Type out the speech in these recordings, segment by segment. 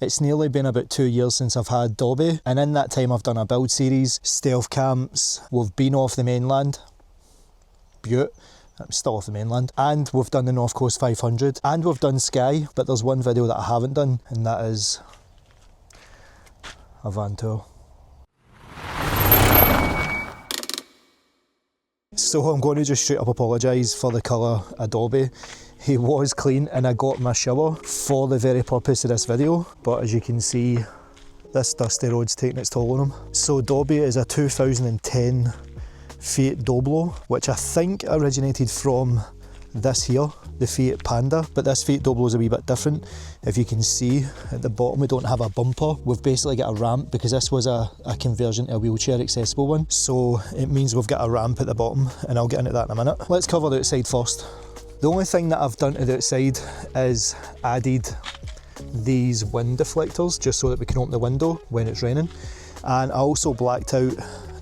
It's nearly been about 2 years since I've had Dobby, and in that time I've done a build series, stealth camps, we've been off the mainland, Butte, I'm still off the mainland, and we've done the North Coast 500, and we've done Skye, but there's one video that I haven't done, and that is a van tour. So I'm going to just straight up apologise for the colour of Dobby. He was clean and I got my shower for the very purpose of this video, but as you can see, this dusty road's taking its toll on him. So Dobby is a 2010 Fiat Doblo, which I think originated from this here, the Fiat Panda, but this Fiat Doblo is a wee bit different. If you can see at the bottom, we don't have a bumper. We've basically got a ramp because this was a conversion to a wheelchair accessible one. So it means we've got a ramp at the bottom, and I'll get into that in a minute. Let's cover the outside first. The only thing that I've done to the outside is added these wind deflectors just so that we can open the window when it's raining. And I also blacked out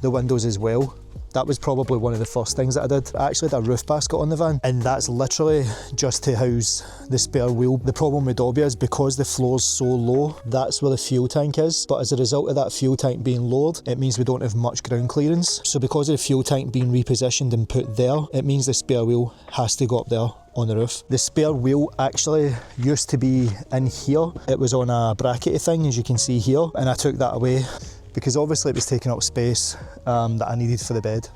the windows as well. That was probably one of the first things that I did. I actually had a roof basket on the van, and that's literally just to house the spare wheel. The problem with Dobby is because the floor's so low, that's where the fuel tank is. But as a result of that fuel tank being lowered, it means we don't have much ground clearance. So because of the fuel tank being repositioned and put there, it means the spare wheel has to go up there on the roof. The spare wheel actually used to be in here. It was on a brackety thing, as you can see here, and I took that away because obviously it was taking up space that I needed for the bed.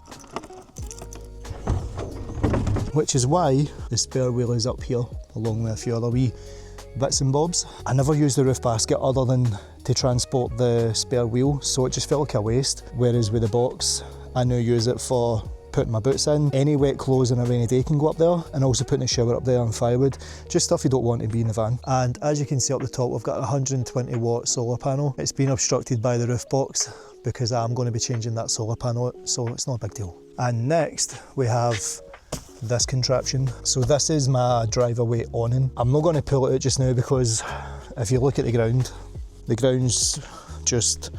Which is why the spare wheel is up here, along with a few other wee bits and bobs. I never used the roof basket other than to transport the spare wheel, so it just felt like a waste. Whereas with the box, I now use it for putting my boots in. Any wet clothes on a rainy day can go up there, and also putting a shower up there and firewood. Just stuff you don't want to be in the van. And as you can see up the top, we've got a 120 watt solar panel. It's been obstructed by the roof box because I'm going to be changing that solar panel, so it's not a big deal. And next we have this contraption. So this is my driveway awning. I'm not going to pull it out just now because if you look at the ground's just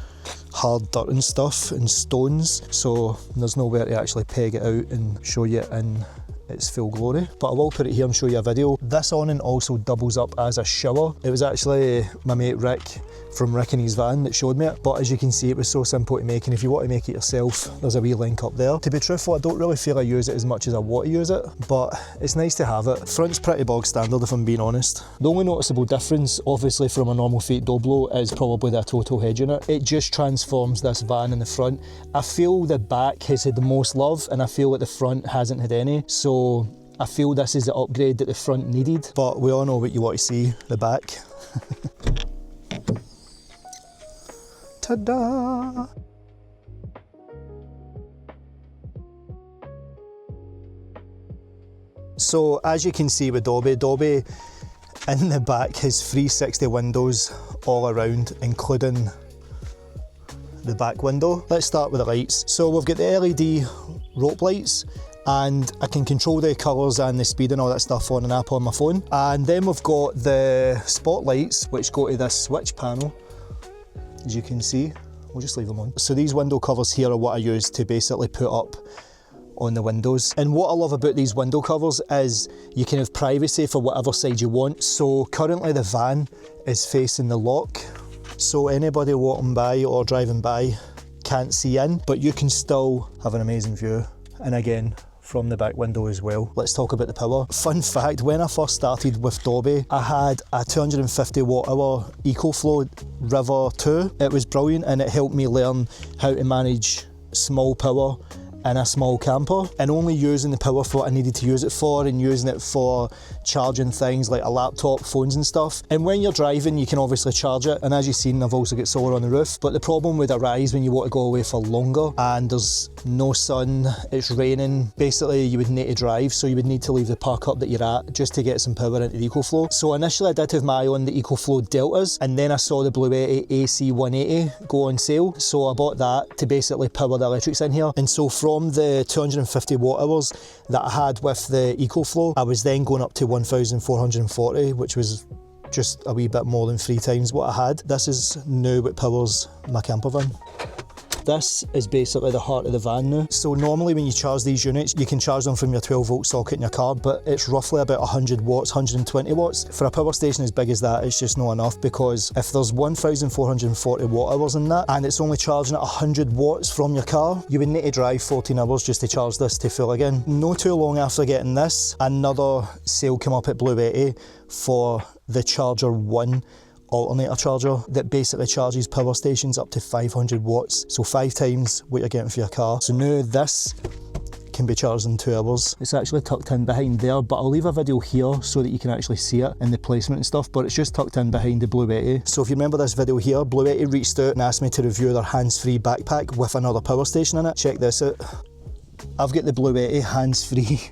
hard dirt and stuff and stones, so there's nowhere to actually peg it out and show you it in its full glory. But I will put it here and show you a video. This awning also doubles up as a shower. It was actually my mate Rick from Rick and his van that showed me it, but as you can see, it was so simple to make, and if you want to make it yourself, there's a wee link up there. To be truthful, I don't really feel I use it as much as I want to use it, but it's nice to have it. Front's pretty bog standard if I'm being honest. The only noticeable difference, obviously, from a normal Fiat Doblo is probably the total hedge unit. It just transforms this van in the front. I feel the back has had the most love, and I feel that the front hasn't had any, so I feel this is the upgrade that the front needed, but we all know what you want to see, the back. Ta-da! So as you can see with Dobby in the back has 360 windows all around, including the back window. Let's start with the lights. So we've got the LED rope lights, and I can control the colours and the speed and all that stuff on an app on my phone. And then we've got the spotlights, which go to this switch panel. As you can see, we'll just leave them on. So these window covers here are what I use to basically put up on the windows. And what I love about these window covers is you can have privacy for whatever side you want. So currently the van is facing the lock, so anybody walking by or driving by can't see in, but you can still have an amazing view. And again, from the back window as well. Let's talk about the power. Fun fact, when I first started with Dobby, I had a 250 watt hour EcoFlow River 2. It was brilliant, and it helped me learn how to manage small power in a small camper, and only using the power for what I needed to use it for, and using it for charging things like a laptop, phones and stuff. And when you're driving, you can obviously charge it, and as you've seen, I've also got solar on the roof. But the problem would arise when you want to go away for longer and there's no sun, it's raining, basically you would need to drive, so you would need to leave the park up that you're at just to get some power into the EcoFlow. So initially I did have my eye on the EcoFlow Deltas, and then I saw the Bluetti AC 180 go on sale, so I bought that to basically power the electrics in here. And so from the 250 watt hours that I had with the EcoFlow, I was then going up to 1440, which was just a wee bit more than 3 times what I had. This is now what powers my camper van. This is basically the heart of the van now. So normally when you charge these units, you can charge them from your 12 volt socket in your car, but it's roughly about 100 watts, 120 watts. For a power station as big as that, it's just not enough, because if there's 1,440 watt hours in that, and it's only charging at 100 watts from your car, you would need to drive 14 hours just to charge this to full again. No too long after getting this, another sale came up at Blue 80 for the Charger 1 alternator charger that basically charges power stations up to 500 watts, so 5 times what you're getting for your car. So now this can be charged in 2 hours. It's actually tucked in behind there, but I'll leave a video here so that you can actually see it in the placement and stuff, but it's just tucked in behind the Blue 80. So if you remember this video here, Blue 80 reached out and asked me to review their hands-free backpack with another power station in it. Check this out. I've got the Blue 80 hands-free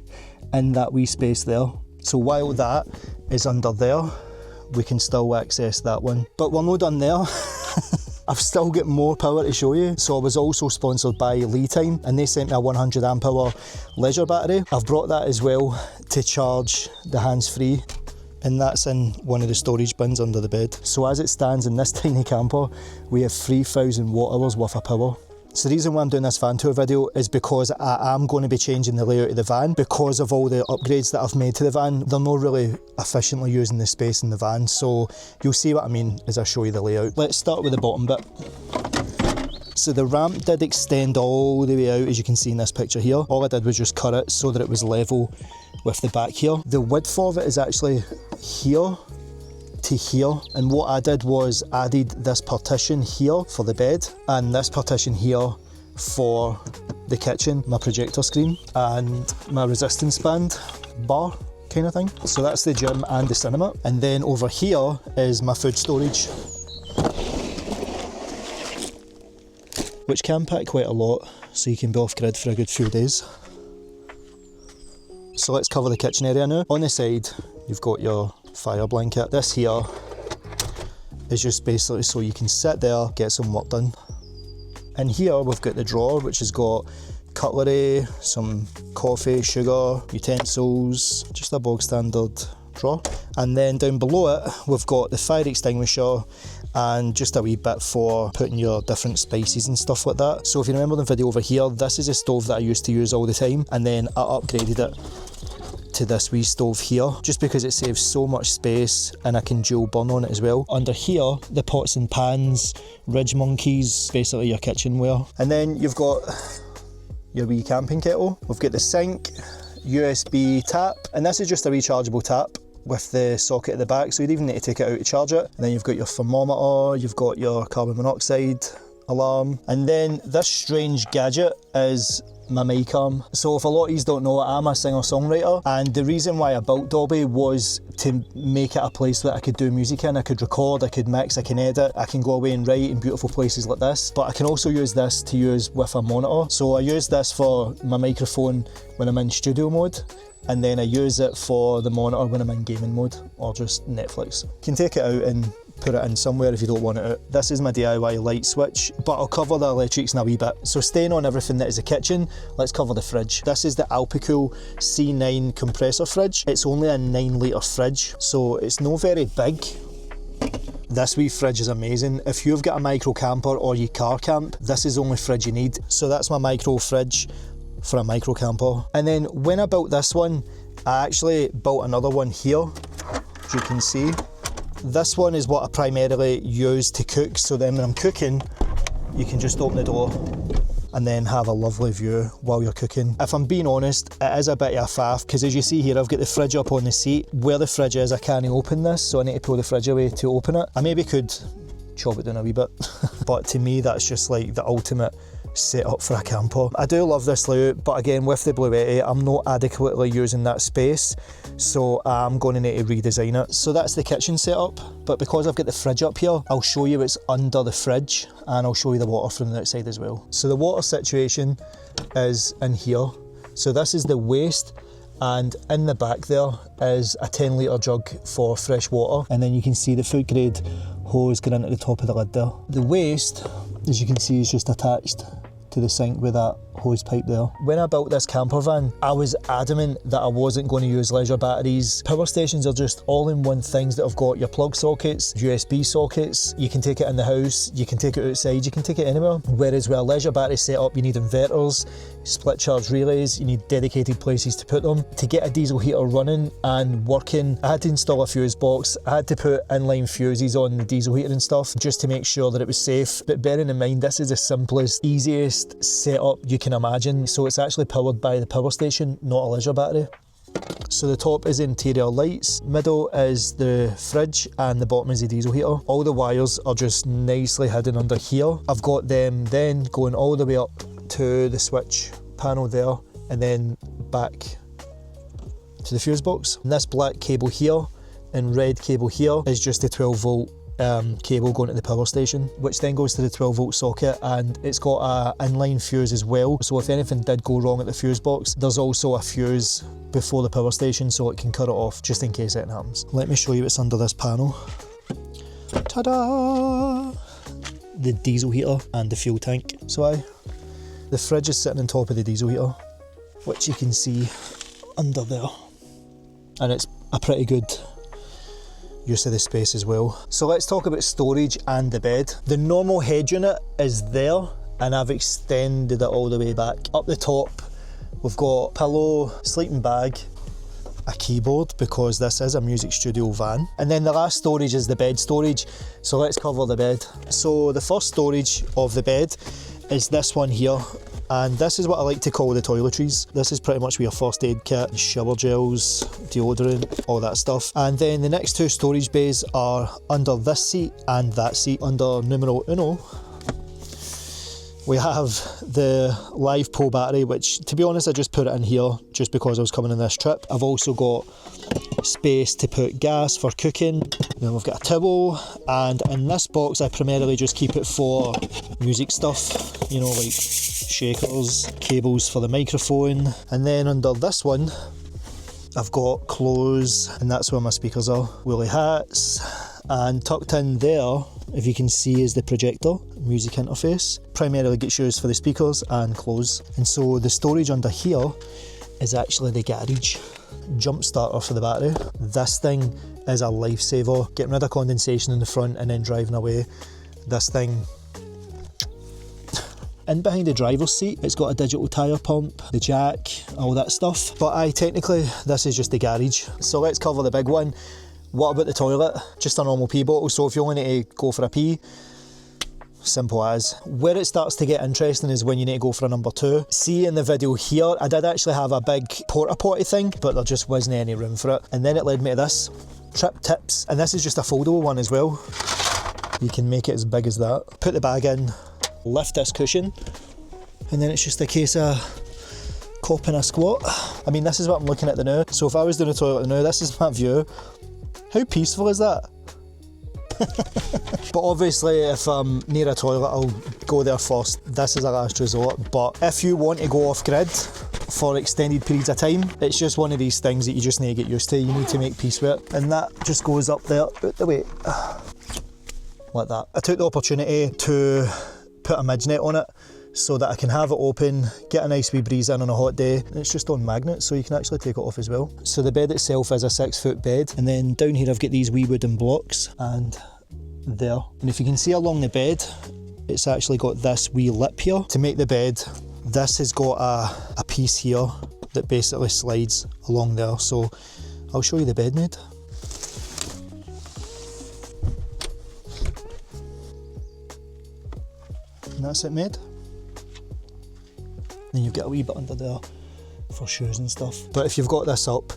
in that wee space there. So while that is under there, we can still access that one. But we're not done there. I've still got more power to show you. So I was also sponsored by Lead Time, and they sent me a 100 amp hour leisure battery. I've brought that as well to charge the hands-free, and that's in one of the storage bins under the bed. So as it stands in this tiny camper, we have 3,000 watt hours worth of power. So the reason why I'm doing this van tour video is because I am going to be changing the layout of the van because of all the upgrades that I've made to the van. They're not really efficiently using the space in the van, so you'll see what I mean as I show you the layout. Let's start with the bottom bit. So the ramp did extend all the way out, as you can see in this picture here. All I did was just cut it so that it was level with the back here. The width of it is actually here to here, and what I did was added this partition here for the bed and this partition here for the kitchen, my projector screen and my resistance band bar kind of thing. So that's the gym and the cinema, and then over here is my food storage, which can pack quite a lot, so you can be off grid for a good few days. So let's cover the kitchen area now. On the side you've got your fire blanket. This here is just basically so you can sit there, get some work done. And here we've got the drawer, which has got cutlery, some coffee, sugar, utensils, just a bog standard drawer. And then down below it we've got the fire extinguisher and just a wee bit for putting your different spices and stuff like that. So if you remember the video over here, this is a stove that I used to use all the time, and then I upgraded it to this wee stove here just because it saves so much space and I can dual burn on it as well. Under here, the pots and pans, ridge monkeys, basically your kitchenware. And then you've got your wee camping kettle. We've got the sink, USB tap, and this is just a rechargeable tap with the socket at the back, so you'd even need to take it out to charge it. And then you've got your thermometer, you've got your carbon monoxide alarm, and then this strange gadget is my mic arm. So if a lot of you don't know, I'm a singer-songwriter, and the reason why I built Dobby was to make it a place that I could do music in. I could record, I could mix, I can edit, I can go away and write in beautiful places like this, but I can also use this to use with a monitor. So I use this for my microphone when I'm in studio mode, and then I use it for the monitor when I'm in gaming mode or just Netflix. You can take it out and put it in somewhere if you don't want it out. This is my DIY light switch, but I'll cover the electrics in a wee bit. So staying on everything that is a kitchen, let's cover the fridge. This is the Alpicool C9 compressor fridge. It's only a 9 litre fridge, so it's not very big. This wee fridge is amazing. If you've got a micro camper or you car camp, this is the only fridge you need. So that's my micro fridge for a micro camper. And then when I built this one, I actually built another one here, as you can see. This one is what I primarily use to cook, so then when I'm cooking, you can just open the door and then have a lovely view while you're cooking. If I'm being honest, it is a bit of a faff, because as you see here, I've got the fridge up on the seat. Where the fridge is, I can't open this, so I need to pull the fridge away to open it. I maybe could chop it down a wee bit, but to me that's just like the ultimate set up for a camper. I do love this layout, but again, with the Blue 80, I'm not adequately using that space, so I'm going to need to redesign it. So that's the kitchen setup, but because I've got the fridge up here, I'll show you what's under the fridge, and I'll show you the water from the outside as well. So the water situation is in here. So this is the waste, and in the back there is a 10 litre jug for fresh water, and then you can see the food grade hose going into the top of the lid there. The waste, as you can see, is just attached to the sink with that hose pipe there. When I built this camper van, I was adamant that I wasn't going to use leisure batteries. Power stations are just all-in-one things that have got your plug sockets, USB sockets. You can take it in the house, you can take it outside, you can take it anywhere. Whereas with a leisure battery setup, you need inverters, split charge relays, you need dedicated places to put them. To get a diesel heater running and working, I had to install a fuse box. I had to put inline fuses on the diesel heater and stuff just to make sure that it was safe. But bearing in mind, this is the simplest, easiest setup you can imagine. So it's actually powered by the power station, not a leisure battery. So the top is interior lights, middle is the fridge, and the bottom is the diesel heater. All the wires are just nicely hidden under here. I've got them then going all the way up to the switch panel there, and then back to the fuse box. And this black cable here and red cable here is just a 12 volt cable going to the power station, which then goes to the 12 volt socket, and it's got a inline fuse as well. So if anything did go wrong at the fuse box, there's also a fuse before the power station so it can cut it off just in case anything happens. Let me show you what's under this panel. Ta-da! The diesel heater and the fuel tank. So the fridge is sitting on top of the diesel heater, which you can see under there, and it's a pretty good use of the space as well. So let's talk about storage and the bed. The normal head unit is there, and I've extended it all the way back. Up the top we've got pillow, sleeping bag, a keyboard because this is a music studio van, and then the last storage is the bed storage. So let's cover the bed. So the first storage of the bed is this one here, and this is what I like to call the toiletries. This is pretty much your first aid kit, shower gels, deodorant, all that stuff. And then the next two storage bays are under this seat and that seat. Under numero uno, we have the live pole battery, which to be honest I just put it in here just because I was coming on this trip. I've also got space to put gas for cooking. Then we've got a towel, and in this box I primarily just keep it for music stuff, you know, like shakers, cables for the microphone. And then under this one I've got clothes, and that's where my speakers are. Woolly hats, and tucked in there, if you can see, is the projector music interface. Primarily gets used for the speakers and clothes. And so the storage under here is actually the garage jump starter for the battery. This thing is a lifesaver, getting rid of condensation in the front and then driving away. This thing, in behind the driver's seat, it's got a digital tyre pump, the jack, all that stuff. But technically this is just the garage. So let's cover the big one. What about the toilet? Just a normal pee bottle, so if you only need to go for a pee, simple as. Where it starts to get interesting is when you need to go for a number two. See in the video here, I did actually have a big porta potty thing, but there just wasn't any room for it. And then it led me to this, trip tips, and this is just a foldable one as well. You can make it as big as that. Put the bag in, lift this cushion, and then it's just a case of copping a squat. I mean, this is what I'm looking at now. So if I was doing a toilet now, this is my view. How peaceful is that? But obviously if I'm near a toilet, I'll go there first. This is a last resort. But if you want to go off grid for extended periods of time, it's just one of these things that you just need to get used to. You need to make peace with it. And that just goes up there, out the way, like that. I took the opportunity to put a midge net on it so that I can have it open, get a nice wee breeze in on a hot day. And it's just on magnets, so you can actually take it off as well. So the bed itself is a 6-foot bed, and then down here I've got these wee wooden blocks, and there. And if you can see along the bed, it's actually got this wee lip here to make the bed. This has got a piece here that basically slides along there. So I'll show you the bed made. And that's it made. Then you've got a wee bit under there for shoes and stuff. But if you've got this up,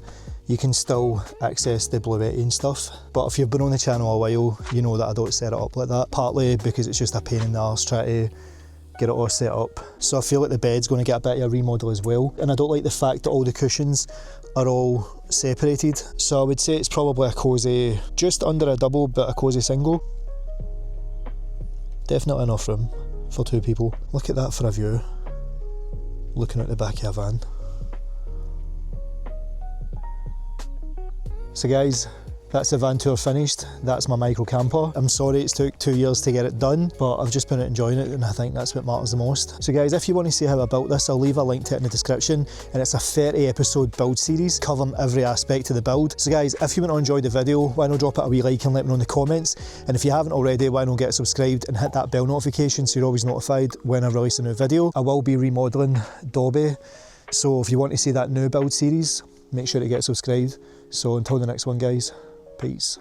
you can still access the bluetti and stuff. But if you've been on the channel a while, you know that I don't set it up like that. Partly because it's just a pain in the arse trying to get it all set up. So I feel like the bed's going to get a bit of a remodel as well. And I don't like the fact that all the cushions are all separated. So I would say it's probably a cosy, just under a double, but a cosy single. Definitely enough room for two people. Look at that for a view. Looking at the back of a van. So guys, That's the van tour finished. That's my micro camper. I'm sorry it's took 2 years to get it done, but I've just been enjoying it, and I think that's what matters the most. So guys, if you want to see how I built this, I'll leave a link to it in the description, and it's a 30 episode build series covering every aspect of the build. So guys, if you want to enjoy the video, why not drop it a wee like and let me know in the comments, and if you haven't already, why not get subscribed and hit that bell notification so you're always notified when I release a new video. I will be remodelling Dobby, so if you want to see that new build series, make sure to get subscribed. So until the next one guys, peace.